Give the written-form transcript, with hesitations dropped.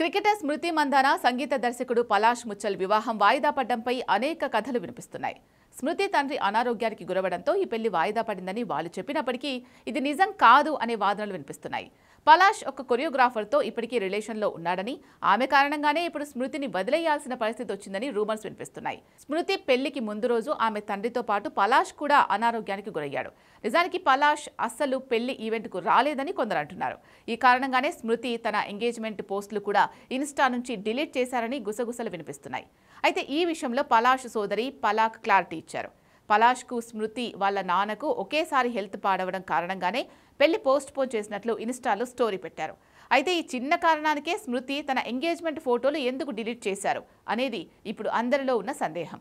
Cricketer స్మృతి మందాన సంగీత దర్శకుడు పలాష్ ముచ్చల్ వివాహం వాయిదా పడ్డంపై అనేక కథలు వినిపిస్తున్నాయి. స్మృతి తండ్రి అనారోగ్యానికి గురవడంతో ఈ పెళ్లి వాయిదా పడిందని వాళ్ళు చెప్పినప్పటికీ ఇది నిజం కాదు అనే వాదనలు వినిపిస్తున్నాయి. పలాష్ ఒక కొరియోగ్రాఫర్తో ఇప్పటికీ రిలేషన్లో ఉన్నాడని, ఆమె కారణంగానే ఇప్పుడు స్మృతిని వదిలేయాల్సిన పరిస్థితి వచ్చిందని రూమర్స్ వినిపిస్తున్నాయి. స్మృతి పెళ్లికి ముందు రోజు ఆమె తండ్రితో పాటు పలాష్ కూడా అనారోగ్యానికి గురయ్యాడు. నిజానికి పలాష్ అస్సలు పెళ్లి ఈవెంట్కు రాలేదని కొందరు అంటున్నారు. ఈ కారణంగానే స్మృతి తన ఎంగేజ్మెంట్ పోస్టులు కూడా ఇన్స్టా నుంచి డిలీట్ చేశారని గుసగుసలు వినిపిస్తున్నాయి. అయితే ఈ విషయంలో పలాష్ సోదరి పలాక్ క్లారిటీ ఇచ్చారు. పలాష్కు స్మృతి వాళ్ళ నాన్నకు ఒకేసారి హెల్త్ పాడవడం కారణంగానే పెళ్లి పోస్ట్ పోన్ చేసినట్లు ఇన్స్టాలో స్టోరీ పెట్టారు. అయితే ఈ చిన్న కారణానికే స్మృతి తన ఎంగేజ్మెంట్ ఫోటోలు ఎందుకు డిలీట్ చేశారు అనేది ఇప్పుడు అందరిలో ఉన్న సందేహం.